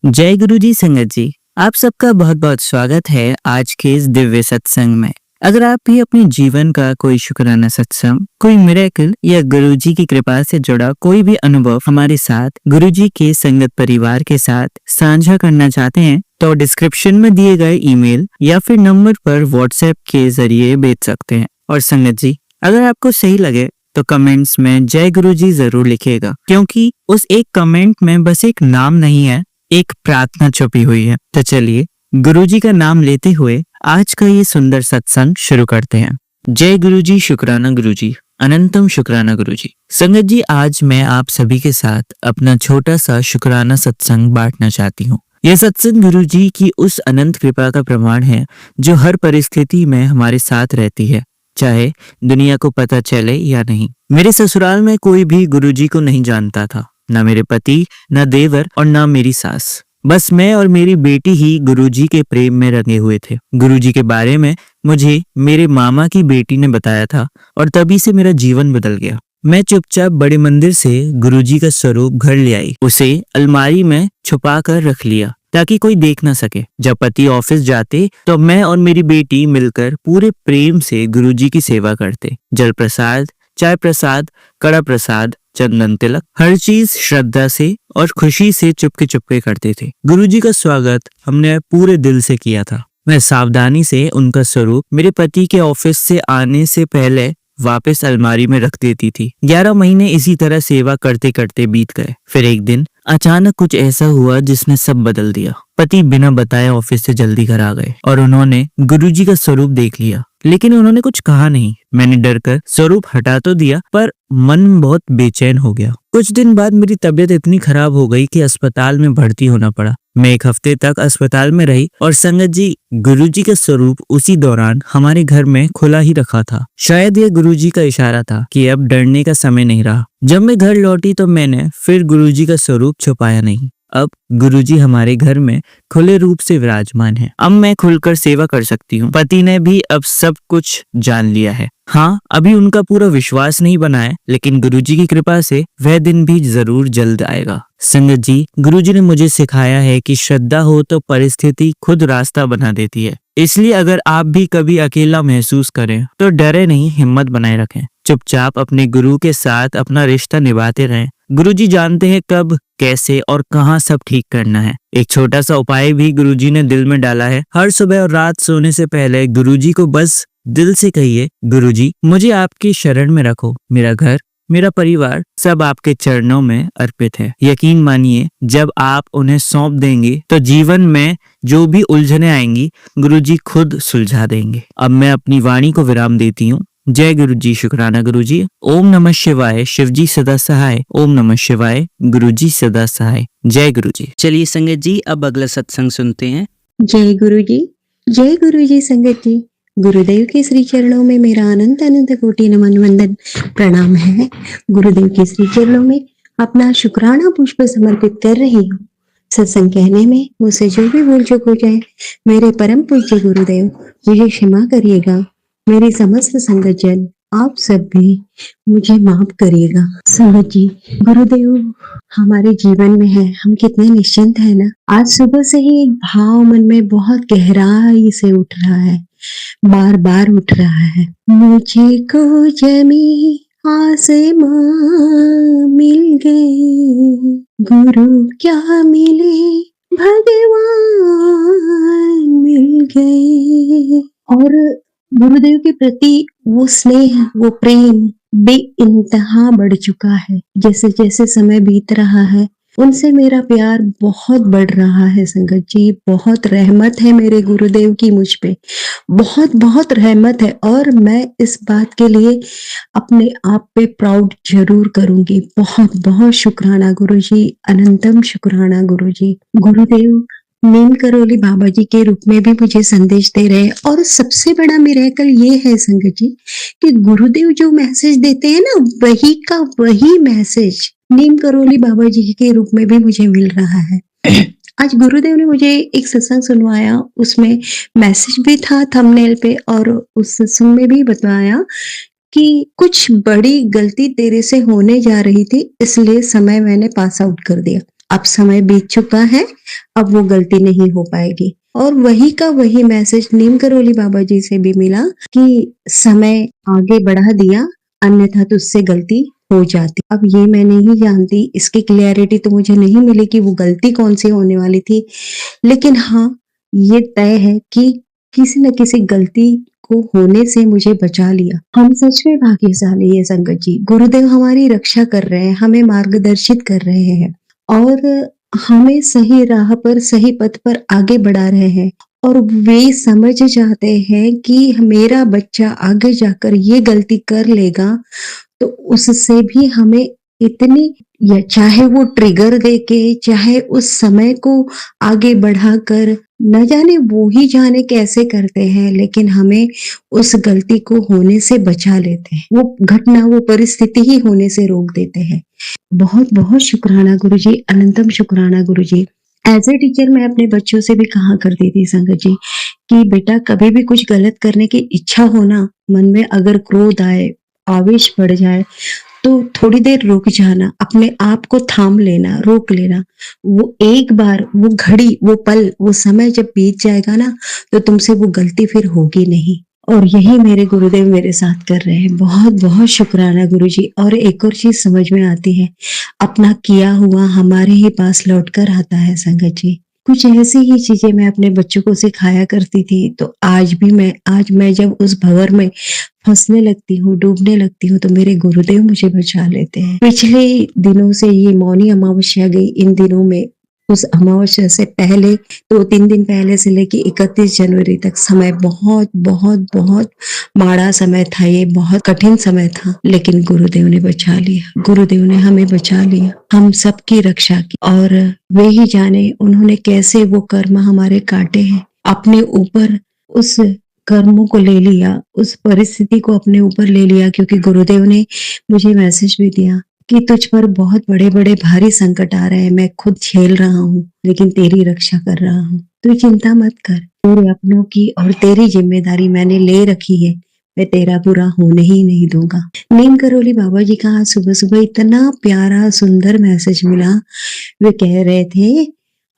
जय गुरु जी संगत जी, आप सबका बहुत बहुत स्वागत है आज के इस दिव्य सत्संग में। अगर आप भी अपने जीवन का कोई शुक्राना सत्संग, कोई मिरेकल या गुरु जी की कृपा से जुड़ा कोई भी अनुभव हमारे साथ गुरु जी के संगत परिवार के साथ साझा करना चाहते हैं तो डिस्क्रिप्शन में दिए गए ईमेल या फिर नंबर पर व्हाट्सएप के जरिए भेज सकते हैं। और संगत जी, अगर आपको सही लगे तो कमेंट्स में जय गुरु जी जरूर लिखिएगा, क्योंकि उस एक कमेंट में बस एक नाम नहीं है, एक प्रार्थना छुपी हुई है। तो चलिए गुरुजी का नाम लेते हुए आज का ये सुंदर सत्संग शुरू करते हैं। जय गुरुजी, शुक्राना गुरुजी, अनंतम शुक्राना गुरुजी। संगत जी, आज मैं आप सभी के साथ अपना छोटा सा शुक्राना सत्संग बांटना चाहती हूँ। यह सत्संग गुरुजी की उस अनंत कृपा का प्रमाण है जो हर परिस्थिति में हमारे साथ रहती है, चाहे दुनिया को पता चले या नहीं। मेरे ससुराल में कोई भी गुरुजी को नहीं जानता था, ना मेरे पति, ना देवर और ना मेरी सास। बस मैं और मेरी बेटी ही गुरुजी के प्रेम में रंगे हुए थे। गुरुजी के बारे में मुझे मेरे मामा की बेटी ने बताया था और तभी से मेरा जीवन बदल गया। मैं चुपचाप बड़े मंदिर से गुरुजी का स्वरूप घर ले आई, उसे अलमारी में छुपा कर रख लिया ताकि कोई देख ना सके। जब पति ऑफिस जाते तो मैं और मेरी बेटी मिलकर पूरे प्रेम से गुरुजी की सेवा करते। जल प्रसाद, चाय प्रसाद, कड़ा प्रसाद, चंदन तिलक, हर चीज श्रद्धा से और खुशी से चुपके चुपके करते थे। गुरुजी का स्वागत हमने पूरे दिल से किया था। मैं सावधानी से उनका स्वरूप मेरे पति के ऑफिस से आने से पहले वापस अलमारी में रख देती थी। 11 महीने इसी तरह सेवा करते करते बीत गए। फिर एक दिन अचानक कुछ ऐसा हुआ जिसने सब बदल दिया। पति बिना बताए ऑफिस से जल्दी घर आ गए और उन्होंने गुरुजी का स्वरूप देख लिया, लेकिन उन्होंने कुछ कहा नहीं। मैंने डरकर स्वरूप हटा तो दिया, पर मन बहुत बेचैन हो गया। कुछ दिन बाद मेरी तबीयत इतनी खराब हो गई कि अस्पताल में भर्ती होना पड़ा। मैं 1 हफ्ते तक अस्पताल में रही और संगत जी, गुरुजी का स्वरूप उसी दौरान हमारे घर में खुला ही रखा था। शायद यह गुरुजी का इशारा था कि अब डरने का समय नहीं रहा। जब मैं घर लौटी तो मैंने फिर गुरुजी का स्वरूप छुपाया नहीं। अब गुरुजी हमारे घर में खुले रूप से विराजमान है। अब मैं खुलकर सेवा कर सकती हूँ। पति ने भी अब सब कुछ जान लिया है। हाँ, अभी उनका पूरा विश्वास नहीं बना है, लेकिन गुरुजी की कृपा से वह दिन भी जरूर जल्द आएगा। संगत जी, गुरुजी ने मुझे सिखाया है कि श्रद्धा हो तो परिस्थिति खुद रास्ता बना देती है। इसलिए अगर आप भी कभी अकेला महसूस करें तो डरे नहीं, हिम्मत बनाए रखें। चुपचाप अपने गुरु के साथ अपना रिश्ता निभाते रहें। गुरुजी जानते हैं कब, कैसे और कहाँ सब ठीक करना है। एक छोटा सा उपाय भी गुरुजी ने दिल में डाला है। हर सुबह और रात सोने से पहले गुरुजी को बस दिल से कहिए, गुरुजी मुझे आपकी शरण में रखो। मेरा घर, मेरा परिवार सब आपके चरणों में अर्पित है। यकीन मानिए, जब आप उन्हें सौंप देंगे तो जीवन में जो भी उलझने आएंगी गुरुजी खुद सुलझा देंगे। अब मैं अपनी वाणी को विराम देती हूँ। जय गुरुजी, शुक्राना गुरुजी। ओम नमः शिवाय, शिवजी सदा सहाय। ओम नमः शिवाय, गुरुजी सदा सहाय। जय गुरुजी। चलिए संगत जी, अब अगला सत्संग सुनते हैं। जय गुरुजी, जय गुरुजी। संगत जी, गुरुदेव के श्री चरणों में मेरा अनंत अनंत कोटि नमन वंदन प्रणाम है। गुरुदेव के श्री चरणों में अपना शुक्राना पुष्प समर्पित कर रही हूँ। सत्संग कहने में मुझसे जो भी भूल चूक हो जाए, मेरे परम पूज्य गुरुदेव मुझे क्षमा करिएगा। मेरी समस्त संगत जन, आप सब भी मुझे माफ करिएगा। संगत जी, गुरुदेव हमारे जीवन में है, हम कितने निश्चिंत है ना। आज सुबह से ही एक भाव मन में बहुत गहराई से उठ रहा है, बार बार उठ रहा है। मुझे को जमी आसमां मिल गए, गुरु क्या मिले भगवान मिल गए। और गुरुदेव के प्रति वो स्नेह, वो प्रेम बेइंतहा बढ़ चुका है। जैसे जैसे समय बीत रहा है, उनसे मेरा प्यार बहुत बढ़ रहा है। संगत जी, बहुत रहमत है मेरे गुरुदेव की मुझ पे, बहुत बहुत रहमत है। और मैं इस बात के लिए अपने आप पे प्राउड जरूर करूंगी। बहुत बहुत शुक्राना गुरुजी, अनंतम शुक्राना गुरुजी। गुरुदेव नीम करोली बाबा जी के रूप में भी मुझे संदेश दे रहे हैं। और सबसे बड़ा मिरेकल ये है संगत जी कि गुरुदेव जो मैसेज देते हैं ना, वही का वही मैसेज नीम करोली बाबा जी के रूप में भी मुझे मिल रहा है। आज गुरुदेव ने मुझे एक सत्संग सुनवाया, उसमें मैसेज भी था थंबनेल पे, और उस सत्संग में भी बताया कि कुछ बड़ी गलती तेरे से होने जा रही थी, इसलिए समय मैंने पास आउट कर दिया। अब समय बीत चुका है, अब वो गलती नहीं हो पाएगी। और वही का वही मैसेज नीम करोली बाबा जी से भी मिला कि समय आगे बढ़ा दिया, अन्यथा तुझसे गलती हो जाती। अब ये मैं नहीं जानती, इसकी क्लियरिटी तो मुझे नहीं मिली कि वो गलती कौन सी होने वाली थी। लेकिन हाँ, ये तय है कि किसी न किसी गलती को होने से मुझे बचा लिया। हम सच में भाग्यशाली हैं संगत जी। गुरुदेव हमारी रक्षा कर रहे हैं, हमें मार्गदर्शित कर रहे हैं और हमें सही राह पर, सही पथ पर आगे बढ़ा रहे हैं। और वे समझ जाते हैं कि मेरा बच्चा आगे जाकर ये गलती कर लेगा, तो उससे भी हमें इतनी, या चाहे वो ट्रिगर देके, चाहे उस समय को आगे बढ़ाकर, न जाने वो ही जाने कैसे करते हैं, लेकिन हमें उस गलती को होने से बचा लेते हैं। वो घटना, वो परिस्थिति ही होने से रोक देते हैं। बहुत बहुत शुक्राना गुरुजी, अनंतम शुक्राना गुरुजी। एज ए टीचर मैं अपने बच्चों से भी कहा करती थी संगत जी कि बेटा कभी भी कुछ गलत करने की इच्छा हो ना, मन में अगर क्रोध आए, आवेश बढ़ जाए, तो थोड़ी देर रुक जाना, अपने आप को थाम लेना, रोक लेना। वो एक बार, वो घड़ी, वो पल, वो समय जब बीत जाएगा ना, तो तुमसे वो गलती फिर होगी नहीं। और यही मेरे गुरुदेव मेरे साथ कर रहे हैं। बहुत बहुत शुक्राना गुरुजी। और एक और चीज समझ में आती है, अपना किया हुआ हमारे ही पास लौट कर आता है संगत जी। कुछ ऐसी ही चीजें मैं अपने बच्चों को सिखाया करती थी, तो आज मैं जब उस भंवर में फंसने लगती हूँ, डूबने लगती हूँ, तो मेरे गुरुदेव मुझे बचा लेते हैं। पिछले दिनों से ये मौनी अमावस्या गई, इन दिनों में उस अमावस्या से पहले 2-3 दिन पहले से लेके 31 जनवरी तक समय बहुत बहुत बहुत माड़ा समय था, ये बहुत कठिन समय था, लेकिन गुरुदेव ने बचा लिया, गुरुदेव ने हमें बचा लिया, हम सबकी रक्षा की। और वे ही जाने उन्होंने कैसे वो कर्म हमारे काटे हैं, अपने ऊपर उस कर्मों को ले लिया, उस परिस्थिति को अपने ऊपर ले लिया, क्योंकि गुरुदेव ने मुझे मैसेज भी दिया कि तुझ पर बहुत बड़े-बड़े भारी संकट आ रहे हैं, मैं खुद झेल रहा हूँ, लेकिन तेरी रक्षा कर रहा हूँ। तू चिंता मत कर, तेरे अपनों की और तेरी जिम्मेदारी मैंने ले रखी है, मैं तेरा बुरा होने ही नहीं दूंगा। नीम करोली बाबा जी का आज सुबह-सुबह इतना प्यारा सुंदर मैसेज मिला। वे कह रहे थे,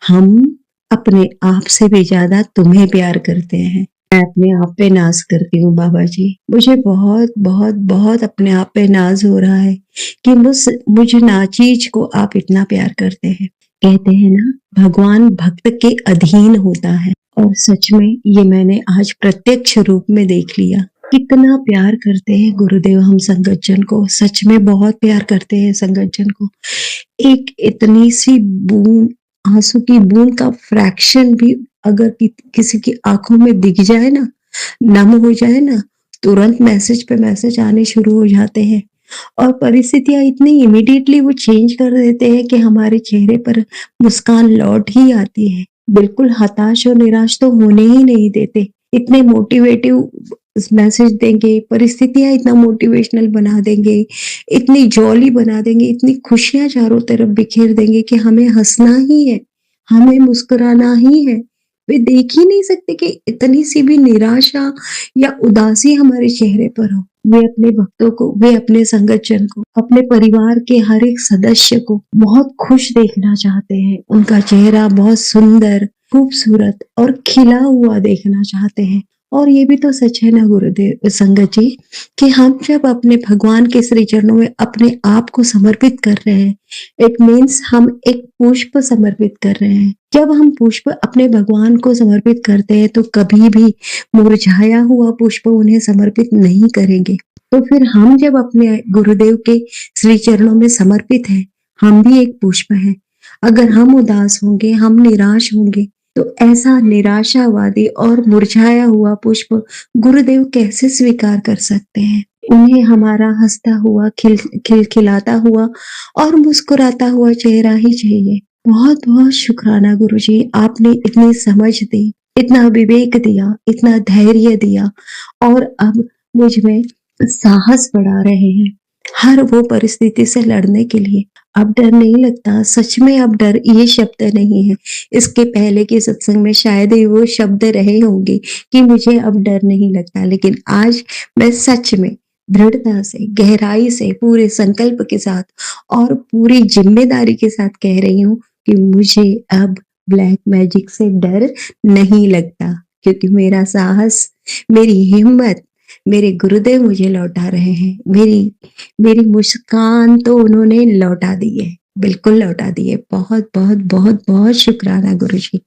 हम अपने आप से भी ज्यादा तुम्हें प्यार करते हैं। मैं अपने आप पे नाज करती हूँ बाबा जी। मुझे बहुत बहुत बहुत अपने आप पे नाज हो रहा है कि मुझ नाचीज को आप इतना प्यार करते हैं। कहते हैं ना, भगवान भक्त के अधीन होता है, और सच में ये मैंने आज प्रत्यक्ष रूप में देख लिया। कितना प्यार करते हैं गुरुदेव हम संगत जन को, सच में बहुत प्यार करते हैं संगत जन को। एक इतनी सी बूंद, आंसू की बूंद का फ्रैक्शन भी अगर किसी की आंखों में दिख जाए ना, नम हो जाए ना, तुरंत मैसेज पे मैसेज आने शुरू हो जाते हैं। और परिस्थितियां इतनी इमीडिएटली वो चेंज कर देते हैं कि हमारे चेहरे पर मुस्कान लौट ही आती है। बिल्कुल हताश और निराश तो होने ही नहीं देते। इतने मोटिवेटिव मैसेज देंगे, परिस्थितियां इतना मोटिवेशनल बना देंगे, इतनी जॉली बना देंगे, इतनी खुशियां चारों तरफ बिखेर देंगे कि हमें हंसना ही है, हमें मुस्कुराना ही है। वे देख ही नहीं सकते कि इतनी सी भी निराशा या उदासी हमारे चेहरे पर हो। वे अपने भक्तों को, वे अपने संगत जन को, अपने परिवार के हर एक सदस्य को बहुत खुश देखना चाहते हैं। उनका चेहरा बहुत सुंदर, खूबसूरत और खिला हुआ देखना चाहते हैं। और ये भी तो सच है ना गुरुदेव संगत जी, कि हम जब अपने भगवान के श्री चरणों में अपने आप को समर्पित कर रहे हैं, इट मीन्स हम एक पुष्प समर्पित कर रहे हैं। जब हम पुष्प अपने भगवान को समर्पित करते हैं, तो कभी भी मुरझाया हुआ पुष्प उन्हें समर्पित नहीं करेंगे। तो फिर हम जब अपने गुरुदेव के श्री चरणों में समर्पित हैं, हम भी एक पुष्प हैं। अगर हम उदास होंगे, हम निराश होंगे, तो ऐसा निराशावादी और मुरझाया हुआ पुष्प गुरुदेव कैसे स्वीकार कर सकते हैं? उन्हें हमारा हंसता हुआ, खिलखिलाता हुआ और मुस्कुराता हुआ चेहरा ही चाहिए। बहुत बहुत शुक्राना गुरुजी, आपने इतनी समझ दी, इतना विवेक दिया, इतना धैर्य दिया, और अब मुझ में साहस बढ़ा रहे हैं हर वो परिस्थिति से लड़ने के लिए। अब डर नहीं लगता, सच में अब डर ये शब्द नहीं है। इसके पहले के सत्संग में शायद ही वो शब्द रहे होंगे कि मुझे अब डर नहीं लगता, लेकिन आज मैं सच में दृढ़ता से, गहराई से, पूरे संकल्प के साथ और पूरी जिम्मेदारी के साथ कह रही हूँ, कि मुझे अब ब्लैक मैजिक से डर नहीं लगता, क्योंकि मेरा साहस, मेरी हिम्मत मेरे गुरुदेव मुझे लौटा रहे हैं। मेरी मुस्कान तो उन्होंने लौटा दी है, बिल्कुल लौटा दी है। बहुत बहुत बहुत बहुत शुक्राना गुरुजी,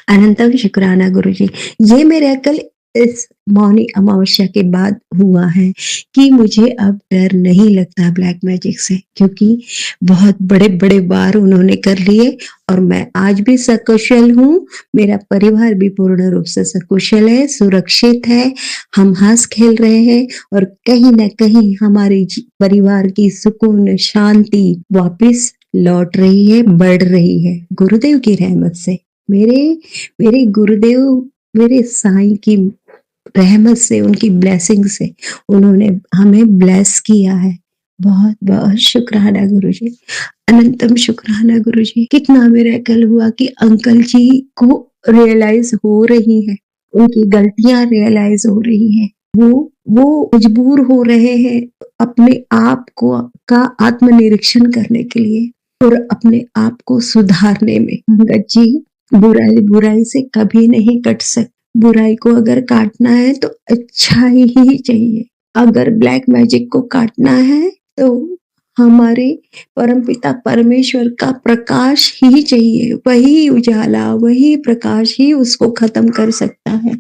अनंतम शुक्राना गुरुजी। ये मिरेकल इस मौनी अमावस्या के बाद हुआ है कि मुझे अब डर नहीं लगता ब्लैक मैजिक से, क्योंकि बहुत बड़े-बड़े वार उन्होंने कर लिए और मैं आज भी सकुशल हूँ। मेरा परिवार भी पूर्ण रूप से सकुशल है, सुरक्षित है। हम हँस-खेल रहे हैं और कहीं न कहीं हमारे परिवार की सुकून, शांति वापस लौट रही है, बढ़ रही है, गुरुदेव की रहमत से। मेरे मेरे गुरुदेव, मेरे साईं की रहमत से, उनकी ब्लेसिंग से उन्होंने हमें ब्लेस किया है। बहुत-बहुत शुक्राना गुरुजी, अनंतम शुक्राना गुरुजी। कितना मिरेकल हुआ कि अंकल जी को रियलाइज़ हो रही है, उनकी गलतियाँ रियलाइज़ हो रही हैं। वो मजबूर हो रहे हैं अपने आप को का आत्मनिरीक्षण करने के लिए और अपने आप को सुधारने में। अंगद जी, बुराई से कभी नहीं कट सकती। बुराई को अगर काटना है तो अच्छाई ही चाहिए। अगर ब्लैक मैजिक को काटना है तो हमारे परमपिता परमेश्वर का प्रकाश ही चाहिए। वही उजाला, वही प्रकाश ही उसको खत्म कर सकता है।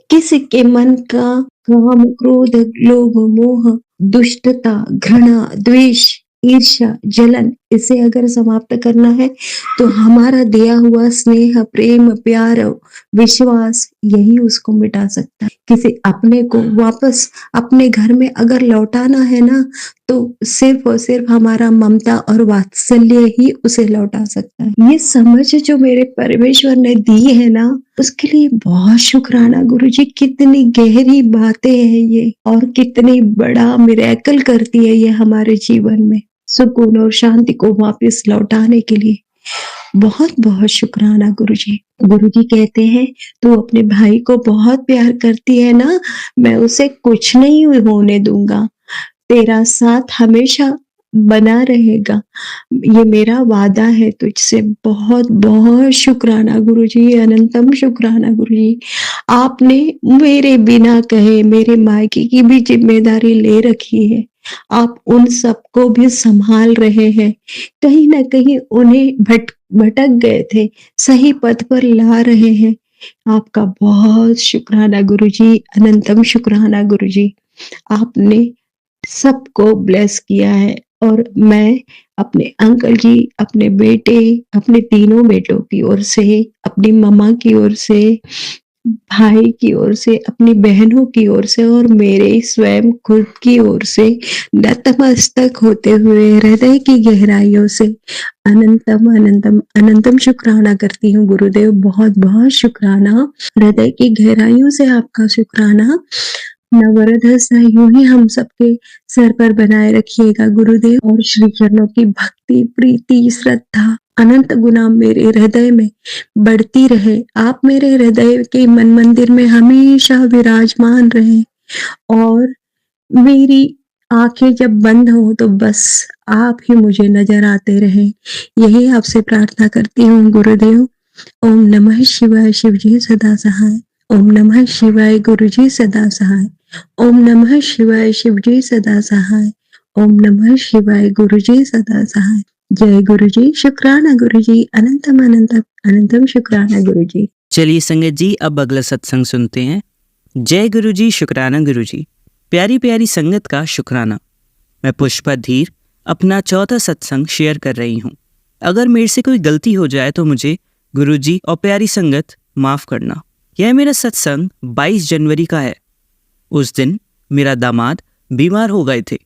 किसी के मन का काम, क्रोध, लोभ, मोह, दुष्टता, घृणा, द्वेष, ईर्ष्या, जलन, इसे अगर समाप्त करना है तो हमारा दिया हुआ स्नेह, प्रेम, प्यार, विश्वास यही उसको मिटा सकता है। किसी अपने को वापस अपने घर में अगर लौटाना है ना, तो सिर्फ और सिर्फ हमारा ममता और वात्सल्य ही उसे लौटा सकता है। ये समझ जो मेरे परमेश्वर ने दी है ना, उसके लिए बहुत शुक्राना गुरुजी। कितनी गहरी बातें हैं ये और कितनी बड़ा मिरेकल करती है ये हमारे जीवन में, सुकून और शांति को वापस लौटाने के लिए। बहुत बहुत शुक्राना गुरुजी। गुरुजी कहते हैं तू अपने भाई को बहुत प्यार करती है ना, मैं उसे कुछ नहीं होने दूंगा, तेरा साथ हमेशा बना रहेगा, ये मेरा वादा है तुझसे। बहुत बहुत शुक्राना गुरुजी, अनंतम शुक्राना गुरुजी। आपने मेरे बिना कहे मेरे मायके की भी जिम्मेदारी ले रखी है। आप उन सबको भी संभाल रहे हैं। कहीं न कहीं उन्हें भटक गए थे, सही पथ पर ला रहे हैं। आपका बहुत शुक्राना गुरुजी, अनंतम शुक्राना गुरुजी। आपने सबको ब्लेस किया है और मैं अपने अंकल जी, अपने बेटे, अपने तीनों बेटों की ओर से, अपनी मम्मा की ओर से, भाई की ओर से, अपनी बहनों की ओर से और मेरे स्वयं खुद की ओर से नतमस्तक होते हुए हृदय की गहराइयों से अनंतम अनंतम अनंतम शुक्राना करती हूँ गुरुदेव। बहुत बहुत शुक्राना, हृदय की गहराइयों से आपका शुक्राना। नवरत हंसा यूं ही हम सबके सर पर बनाए रखिएगा गुरुदेव, और श्री चरणों की भक्ति, प्रीति, श्रद्धा अनंत गुना मेरे हृदय में बढ़ती रहे। आप मेरे हृदय के मन मंदिर में हमेशा विराजमान रहे और मेरी आंखें जब बंद हो तो बस आप ही मुझे नजर आते रहे। यही आपसे प्रार्थना करती हूँ गुरुदेव। ओम नमः शिवाय, शिवजी सदा सहाय। ओम नमः शिवाय, गुरुजी सदा सहाय। ओम नमः शिवाय, शिवजी सदा सहाय। ओम नमः शिवाय, गुरुजी सदा सहाय। जय गुरुजी, शुक्राना गुरुजी, अनंतम अनंतम अनंतम शुक्राना गुरुजी। चलिए संगत जी, अब अगला सत्संग सुनते हैं। जय गुरुजी, शुक्राना गुरुजी। प्यारी प्यारी संगत का शुक्राना। मैं पुष्पा धीर अपना चौथा सत्संग शेयर कर रही हूँ। अगर मेरे से कोई गलती हो जाए तो मुझे गुरुजी और प्यारी संगत माफ़ करना। यह मेरा सत्संग 22 जनवरी का है। उस दिन मेरा दामाद बीमार हो गए थे।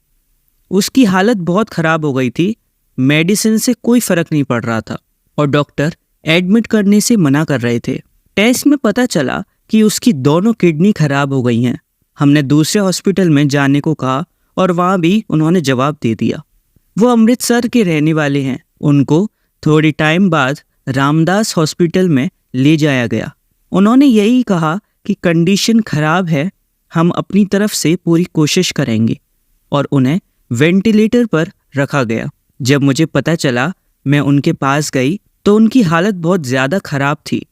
उसकी हालत बहुत ख़राब हो गई थी। मेडिसिन से कोई फ़र्क नहीं पड़ रहा था और डॉक्टर एडमिट करने से मना कर रहे थे। टेस्ट में पता चला कि उसकी दोनों किडनी खराब हो गई हैं। हमने दूसरे हॉस्पिटल में जाने को कहा और वहाँ भी उन्होंने जवाब दे दिया। वो अमृतसर के रहने वाले हैं। उनको थोड़ी टाइम बाद रामदास हॉस्पिटल में ले जाया गया। उन्होंने यही कहा कि कंडीशन खराब है, हम अपनी तरफ से पूरी कोशिश करेंगे, और उन्हें वेंटिलेटर पर रखा गया। जब मुझे पता चला मैं उनके पास गई तो उनकी हालत बहुत ज़्यादा ख़राब थी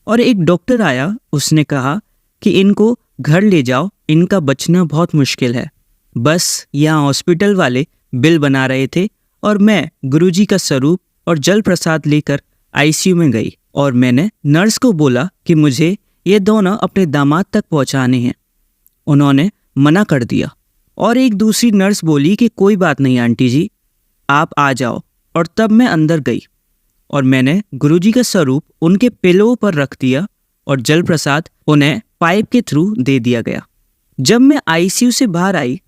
और एक डॉक्टर आया। उसने कहा कि इनको घर ले जाओ, इनका बचना बहुत मुश्किल है। बस यहाँ हॉस्पिटल वाले बिल बना रहे थे और मैं गुरुजी का स्वरूप और जल प्रसाद लेकर आईसीयू में गई और मैंने नर्स को बोला कि मुझे ये दोनों अपने दामाद तक पहुंचाने हैं। उन्होंने मना कर दिया और एक दूसरी नर्स बोली कि कोई बात नहीं आंटी जी, आप आ जाओ। और तब मैं अंदर गई और मैंने गुरुजी का स्वरूप उनके पिलो पर रख दिया और जल प्रसाद उन्हें पाइप के थ्रू दे दिया गया। जब मैं आईसीयू से बाहर आई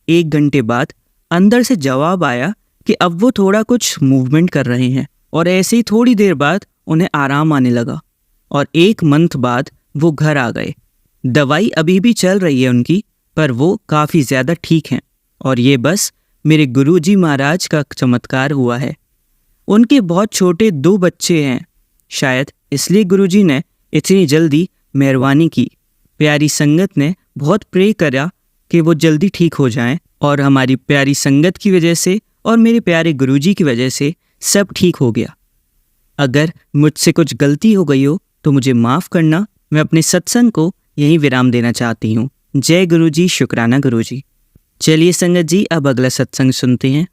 1 घंटे बाद अंदर से जवाब आया कि अब वो थोड़ा कुछ मूवमेंट कर रहे हैं और ऐसे ही थोड़ी देर बाद उन्हें आराम आने लगा और 1 मंथ बाद वो घर आ गए। दवाई अभी भी चल रही है उनकी, पर वो काफ़ी ज़्यादा ठीक हैं और ये बस मेरे गुरुजी महाराज का चमत्कार हुआ है। उनके बहुत छोटे 2 बच्चे हैं, शायद इसलिए गुरुजी ने इतनी जल्दी मेहरबानी की। प्यारी संगत ने बहुत प्रे करा कि वो जल्दी ठीक हो जाएं और हमारी प्यारी संगत की वजह से और मेरे प्यारे गुरुजी की वजह से सब ठीक हो गया। अगर मुझसे कुछ गलती हो गई हो तो मुझे माफ़ करना। मैं अपने सत्संग को यहीं विराम देना चाहती हूँ। जय गुरुजी, शुक्राना गुरुजी। चलिए संगत जी, अब अगला सत्संग सुनते हैं।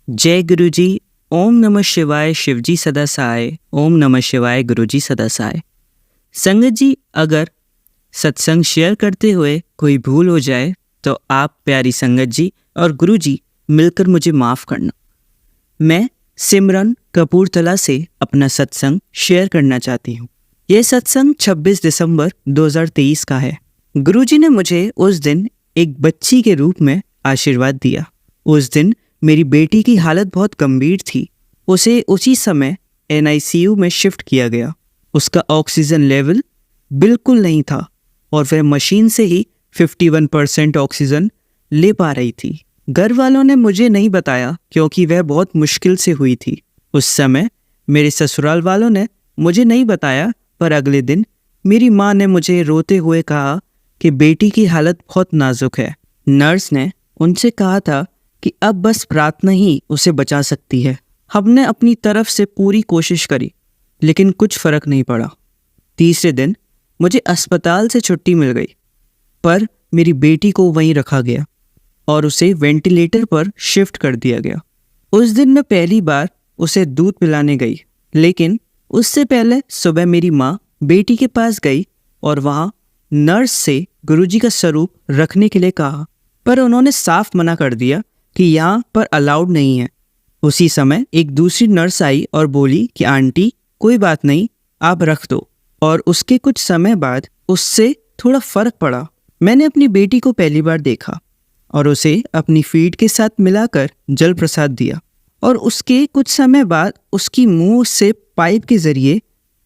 जय गुरुजी। ओम नमः शिवाय, शिवजी सदा सहाय। ओम नमः शिवाय, गुरुजी सदा सहाय। संगत जी, अगर सत्संग शेयर करते हुए कोई भूल हो जाए तो आप प्यारी संगत जी और गुरुजी मिलकर मुझे माफ़ करना। मैं सिमरन कपूरथला से अपना सत्संग शेयर करना चाहती हूँ। यह सत्संग 26 दिसंबर 2023 का है। गुरुजी ने मुझे उस दिन एक बच्ची के रूप में आशीर्वाद दिया। उस दिन मेरी बेटी की हालत बहुत गंभीर थी। उसे उसी समय NICU में शिफ्ट किया गया। उसका ऑक्सीजन लेवल बिल्कुल नहीं था और वह मशीन से ही 51% ऑक्सीजन ले पा रही थी। घर वालों ने मुझे नहीं बताया क्योंकि वह बहुत मुश्किल से हुई थी। उस समय मेरे ससुराल वालों ने मुझे नहीं बताया, पर अगले दिन मेरी माँ ने मुझे रोते हुए कहा कि बेटी की हालत बहुत नाजुक है। नर्स ने उनसे कहा था कि अब बस प्रार्थना ही उसे बचा सकती है। हमने अपनी तरफ से पूरी कोशिश करी, लेकिन कुछ फर्क नहीं पड़ा। तीसरे दिन मुझे अस्पताल से छुट्टी मिल गई, पर मेरी बेटी को वहीं रखा गया और उसे वेंटिलेटर पर शिफ्ट कर दिया गया। उस दिन मैं पहली बार उसे दूध पिलाने गई, लेकिन उससे पहले सुबह मेरी माँ बेटी के पास गई और वहाँ नर्स से गुरुजी का स्वरूप रखने के लिए कहा, पर उन्होंने साफ मना कर दिया कि यहाँ पर अलाउड नहीं है। उसी समय एक दूसरी नर्स आई और बोली कि आंटी कोई बात नहीं, आप रख दो। और उसके कुछ समय बाद उससे थोड़ा फर्क पड़ा। मैंने अपनी बेटी को पहली बार देखा और उसे अपनी फीड के साथ मिलाकर जल प्रसाद दिया और उसके कुछ समय बाद उसकी मुंह से पाइप के जरिए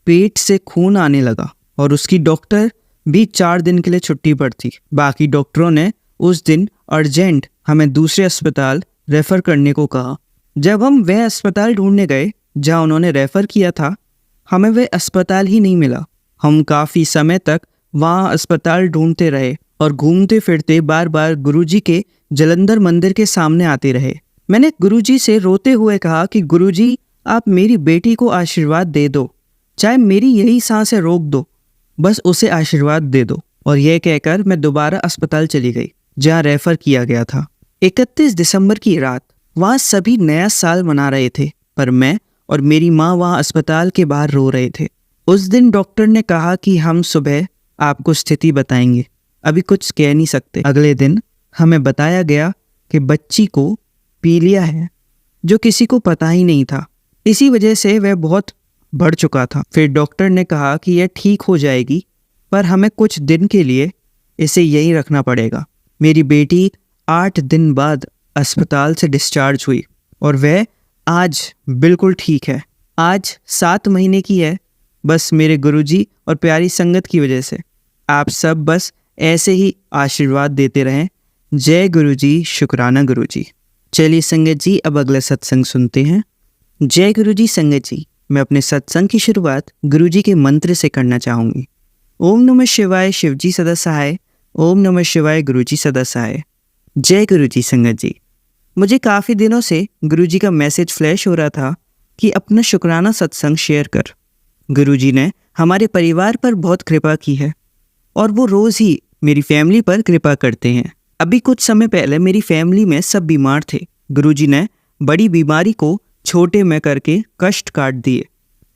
पेट से खून आने लगा और उसकी डॉक्टर भी 4 दिन के लिए छुट्टी पर थी। बाकी डॉक्टरों ने उस दिन अर्जेंट हमें दूसरे अस्पताल रेफ़र करने को कहा। जब हम वह अस्पताल ढूंढने गए जहां उन्होंने रेफ़र किया था, हमें वह अस्पताल ही नहीं मिला। हम काफ़ी समय तक वहां अस्पताल ढूंढते रहे और घूमते फिरते बार बार गुरुजी के जलंधर मंदिर के सामने आते रहे। मैंने गुरुजी से रोते हुए कहा कि गुरुजी, आप मेरी बेटी को आशीर्वाद दे दो, चाहे मेरी यही सांसें रोक दो, बस उसे आशीर्वाद दे दो। और यह कहकर मैं दोबारा अस्पताल चली गई जहां रेफर किया गया था। 31 दिसंबर की रात वहां सभी नया साल मना रहे थे, पर मैं और मेरी माँ वहां अस्पताल के बाहर रो रहे थे। उस दिन डॉक्टर ने कहा कि हम सुबह आपको स्थिति बताएंगे, अभी कुछ कह नहीं सकते। अगले दिन हमें बताया गया कि बच्ची को पीलिया है, जो किसी को पता ही नहीं था। इसी वजह से वह बहुत बढ़ चुका था। फिर डॉक्टर ने कहा कि यह ठीक हो जाएगी, पर हमें कुछ दिन के लिए इसे यहीं रखना पड़ेगा। मेरी बेटी 8 दिन बाद अस्पताल से डिस्चार्ज हुई और वह आज बिल्कुल ठीक है। आज 7 महीने की है, बस मेरे गुरुजी और प्यारी संगत की वजह से। आप सब बस ऐसे ही आशीर्वाद देते रहें। जय गुरुजी, शुक्राना गुरुजी। चलिए संगत जी, अब अगला सत्संग सुनते हैं। जय गुरुजी। संगत जी, मैं अपने सत्संग की शुरुआत गुरुजी के मंत्र से करना चाहूँगी। ओम नमः शिवाय, शिवजी सदा सहाय। ओम नमः शिवाय, गुरुजी सदा सहाय। जय गुरुजी। संगत जी, मुझे काफ़ी दिनों से गुरुजी का मैसेज फ्लैश हो रहा था कि अपना शुक्राना सत्संग शेयर कर। गुरुजी ने हमारे परिवार पर बहुत कृपा की है और वो रोज़ ही मेरी फैमिली पर कृपा करते हैं। अभी कुछ समय पहले मेरी फैमिली में सब बीमार थे। गुरुजी ने बड़ी बीमारी को छोटे में करके कष्ट काट दिए।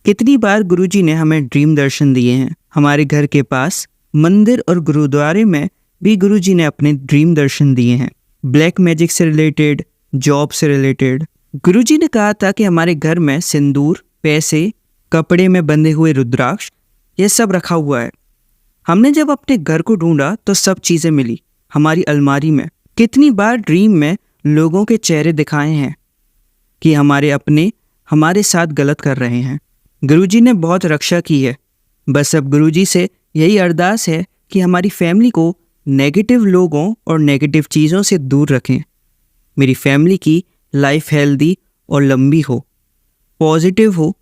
कितनी बार गुरुजी ने हमें ड्रीम दर्शन दिए हैं। हमारे घर के पास मंदिर और गुरुद्वारे में भी गुरुजी ने अपने ड्रीम दर्शन दिए हैं। ब्लैक मैजिक से रिलेटेड, जॉब से रिलेटेड। गुरुजी ने कहा था कि हमारे घर में सिंदूर, पैसे, कपड़े में बंधे हुए रुद्राक्ष, ये सब रखा हुआ है। हमने जब अपने घर को ढूंढा तो सब चीज़ें मिली हमारी अलमारी में। कितनी बार ड्रीम में लोगों के चेहरे दिखाए हैं कि हमारे अपने हमारे साथ गलत कर रहे हैं। गुरुजी ने बहुत रक्षा की है। बस अब गुरुजी से यही अरदास है कि हमारी फैमिली को नेगेटिव लोगों और नेगेटिव चीज़ों से दूर रखें। मेरी फैमिली की लाइफ हेल्दी और लंबी हो, पॉजिटिव हो।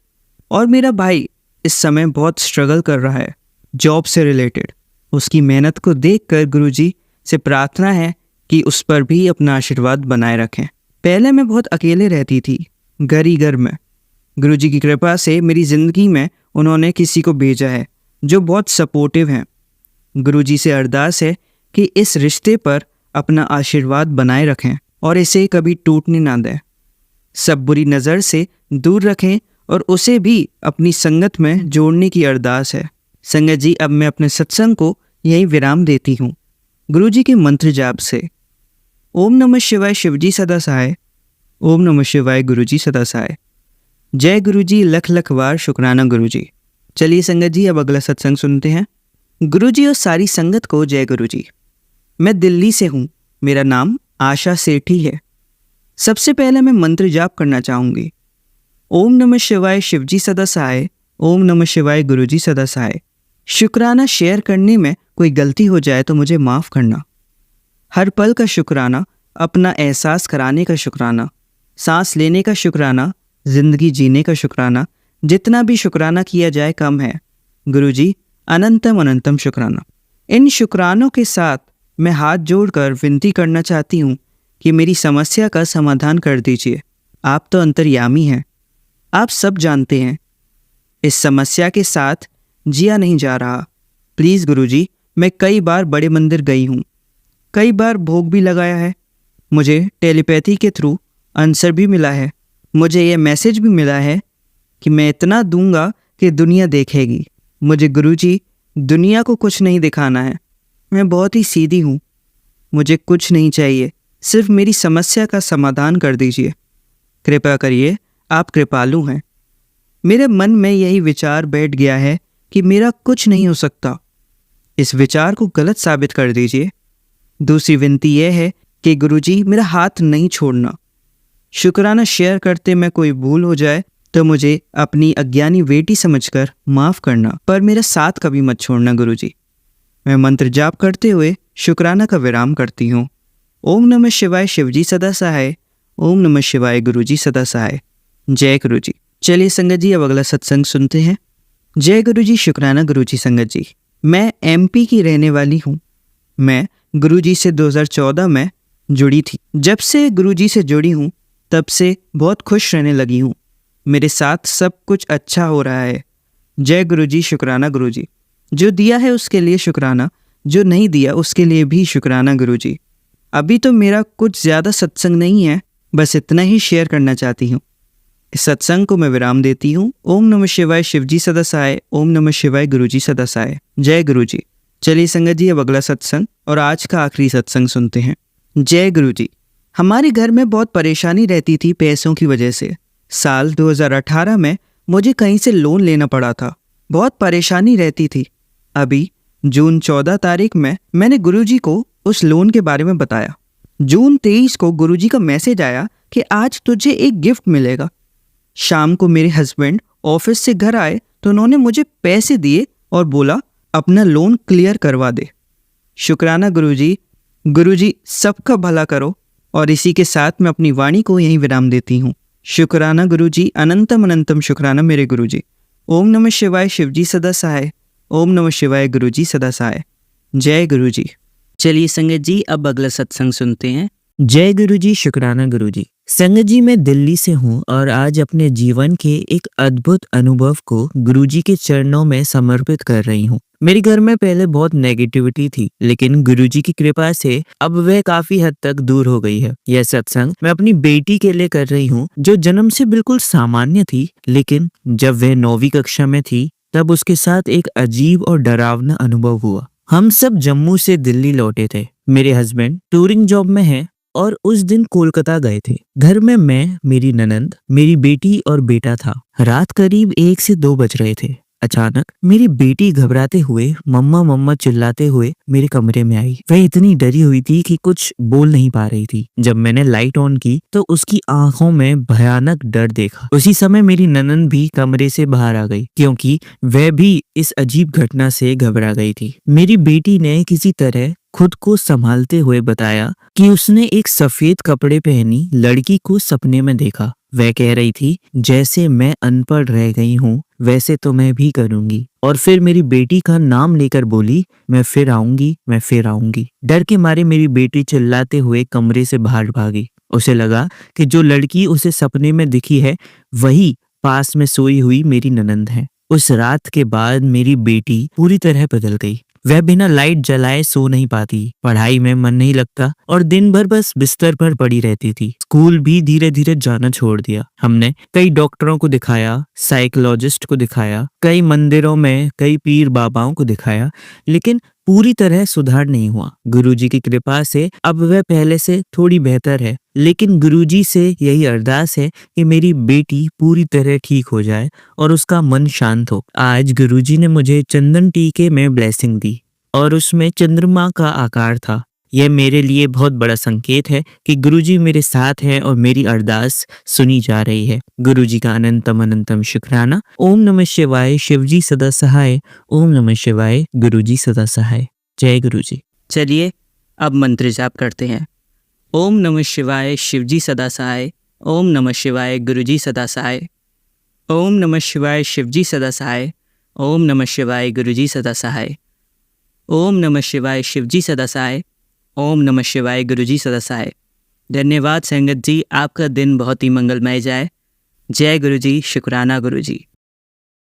और मेरा भाई इस समय बहुत स्ट्रगल कर रहा है जॉब से रिलेटेड। उसकी मेहनत को देखकर गुरुजी से प्रार्थना है कि उस पर भी अपना आशीर्वाद बनाए रखें। पहले मैं बहुत अकेले रहती थी, घर ही घर में। गुरुजी की कृपा से मेरी ज़िंदगी में उन्होंने किसी को भेजा है जो बहुत सपोर्टिव हैं। गुरुजी से अरदास है कि इस रिश्ते पर अपना आशीर्वाद बनाए रखें और इसे कभी टूटने ना दें। सब बुरी नज़र से दूर रखें और उसे भी अपनी संगत में जोड़ने की अरदास है। संगत जी, अब मैं अपने सत्संग को यहीं विराम देती हूँ गुरुजी के मंत्र जाप से। ओम नमः शिवाय शिवजी सदा सहाय। ओम नमः शिवाय गुरुजी सदा सहाय। जय गुरुजी, लख लख वार शुक्राना गुरुजी। चलिए संगत जी, अब अगला सत्संग सुनते हैं। गुरुजी और सारी संगत को जय गुरुजी। मैं दिल्ली से हूँ। मेरा नाम आशा सेठी है। सबसे पहले मैं मंत्र जाप करना चाहूँगी। ओम नमः शिवाय शिवजी सदा सहाय। ओम नमः शिवाय गुरुजी सदा सहाय। शुक्राना शेयर करने में कोई गलती हो जाए तो मुझे माफ़ करना। हर पल का शुक्राना, अपना एहसास कराने का शुक्राना, सांस लेने का शुक्राना, जिंदगी जीने का शुक्राना। जितना भी शुक्राना किया जाए कम है। गुरुजी, अनंतम अनंतम शुक्राना। इन शुक्रानों के साथ मैं हाथ जोड़कर विनती करना चाहती हूँ कि मेरी समस्या का समाधान कर दीजिए। आप तो अंतर्यामी हैं, आप सब जानते हैं। इस समस्या के साथ जिया नहीं जा रहा। प्लीज़ गुरुजी, मैं कई बार बड़े मंदिर गई हूँ, कई बार भोग भी लगाया है। मुझे टेलीपैथी के थ्रू आंसर भी मिला है। मुझे ये मैसेज भी मिला है कि मैं इतना दूंगा कि दुनिया देखेगी। मुझे गुरुजी दुनिया को कुछ नहीं दिखाना है। मैं बहुत ही सीधी हूँ, मुझे कुछ नहीं चाहिए, सिर्फ मेरी समस्या का समाधान कर दीजिए। कृपा करिए, आप कृपालु हैं। मेरे मन में यही विचार बैठ गया है कि मेरा कुछ नहीं हो सकता। इस विचार को गलत साबित कर दीजिए। दूसरी विनती यह है कि गुरुजी मेरा हाथ नहीं छोड़ना। शुक्राना शेयर करते में कोई भूल हो जाए तो मुझे अपनी अज्ञानी बेटी समझकर माफ़ करना, पर मेरा साथ कभी मत छोड़ना गुरुजी। मैं मंत्र जाप करते हुए शुक्राना का विराम करती हूँ। ओम नमः शिवाय शिवजी सदा सहाय। ओम नमः शिवाय गुरुजी सदा सहाय। जय गुरुजी। चलिए संगत जी, अब अगला सत्संग सुनते हैं। जय गुरुजी, शुक्राना गुरुजी। संगत जी, मैं एमपी की रहने वाली हूँ। मैं गुरुजी से 2014 में जुड़ी थी। जब से गुरुजी से जुड़ी हूँ तब से बहुत खुश रहने लगी हूँ। मेरे साथ सब कुछ अच्छा हो रहा है। जय गुरुजी, शुक्राना गुरुजी। जो दिया है उसके लिए शुक्राना, जो नहीं दिया उसके लिए भी शुक्राना गुरुजी। अभी तो मेरा कुछ ज़्यादा सत्संग नहीं है, बस इतना ही शेयर करना चाहती हूँ। इस सत्संग को मैं विराम देती हूँ। ओम नमः शिवाय शिवजी सदा सहाय। ओम नमः शिवाय गुरुजी सदा सहाय। जय गुरुजी। चलिए संगत जी, अब अगला सत्संग और आज का आखिरी सत्संग सुनते हैं। जय गुरुजी। हमारे घर में बहुत परेशानी रहती थी पैसों की वजह से। साल 2018 में मुझे कहीं से लोन लेना पड़ा था। बहुत परेशानी रहती थी। अभी जून 14 तारीख में मैंने गुरुजी को उस लोन के बारे में बताया। जून 23 को गुरुजी का मैसेज आया कि आज तुझे एक गिफ्ट मिलेगा। शाम को मेरे हस्बैंड ऑफिस से घर आए तो उन्होंने मुझे पैसे दिए और बोला अपना लोन क्लियर करवा दे। शुक्राना गुरुजी। गुरुजी सबका भला करो। और इसी के साथ मैं अपनी वाणी को यहीं विराम देती हूँ। शुक्राना गुरुजी, अनंतम अनंतम शुक्राना मेरे गुरुजी। ओम नमः शिवाय शिवजी सदा सहाय। ओम नमः शिवाय गुरुजी सदा सहाय। जय गुरुजी। चलिए संगत जी, अब अगला सत्संग सुनते हैं। जय गुरुजी, शुक्राना गुरुजी। संगत जी, मैं दिल्ली से हूँ और आज अपने जीवन के एक अद्भुत अनुभव को गुरुजी के चरणों में समर्पित कर रही हूँ। मेरे घर में पहले बहुत नेगेटिविटी थी, लेकिन गुरुजी की कृपा से अब वह काफी हद तक दूर हो गई है। यह सत्संग मैं अपनी बेटी के लिए कर रही हूँ, जो जन्म से बिल्कुल सामान्य थी, लेकिन जब वह 9वीं कक्षा में थी तब उसके साथ एक अजीब और डरावना अनुभव हुआ। हम सब जम्मू से दिल्ली लौटे थे। मेरे हस्बैंड टूरिंग जॉब में हैं और उस दिन कोलकाता गए थे। घर में मैं, मेरी ननंद, मेरी बेटी और बेटा था। रात करीब 1 से 2 बज रहे थे। अचानक मेरी बेटी घबराते हुए मम्मा मम्मा चिल्लाते हुए मेरे कमरे में आई। वह इतनी डरी हुई थी कि कुछ बोल नहीं पा रही थी। जब मैंने लाइट ऑन की तो उसकी आंखों में भयानक डर देखा। उसी समय मेरी ननंद भी कमरे से बाहर आ गई, क्योंकि वह भी इस अजीब घटना से घबरा गई थी। मेरी बेटी ने किसी तरह खुद को संभालते हुए बताया कि उसने एक सफेद कपड़े पहनी लड़की को सपने में देखा। वह कह रही थी, जैसे मैं अनपढ़ रह गई हूँ वैसे तो मैं भी करूंगी। और फिर मेरी बेटी का नाम लेकर बोली, मैं फिर आऊंगी, मैं फिर आऊंगी। डर के मारे मेरी बेटी चिल्लाते हुए कमरे से बाहर भागी। उसे लगा कि जो लड़की उसे सपने में दिखी है वही पास में सोई हुई मेरी ननंद है। उस रात के बाद मेरी बेटी पूरी तरह बदल गई। वह बिना लाइट जलाए सो नहीं पाती, पढ़ाई में मन नहीं लगता और दिन भर बस बिस्तर पर पड़ी रहती थी। स्कूल भी धीरे धीरे जाना छोड़ दिया। हमने कई डॉक्टरों को दिखाया, साइकोलॉजिस्ट को दिखाया, कई मंदिरों में कई पीर बाबाओं को दिखाया, लेकिन पूरी तरह सुधार नहीं हुआ। गुरुजी की कृपा से अब वह पहले से थोड़ी बेहतर है, लेकिन गुरुजी से यही अरदास है कि मेरी बेटी पूरी तरह ठीक हो जाए और उसका मन शांत हो। आज गुरुजी ने मुझे चंदन टीके में ब्लेसिंग दी और उसमें चंद्रमा का आकार था। यह मेरे लिए बहुत बड़ा संकेत है कि गुरुजी मेरे साथ हैं और मेरी अरदास सुनी जा रही है। गुरुजी का अनंतम अनंतम शुक्राना। ओम नमः शिवाय, शिवजी सदा सहाय। ओम नमः शिवाय, गुरुजी सदा सहाय। जय गुरुजी। चलिए अब मंत्र जाप करते हैं। ओम नमः शिवाय, शिवजी सदा सहाय। ओम नमः शिवाय, गुरुजी सदा सहाय। ओम नमः शिवाय, शिवजी सदा सहाय। ओम नमः शिवाय, गुरुजी सदा सहाय। ओम नमः शिवाय, शिवजी सदा सहाय। ओम नमः शिवाय, गुरुजी सदा सहाय। धन्यवाद संगत जी, आपका दिन बहुत ही मंगलमय जाए। जय गुरुजी, शुक्राना गुरुजी।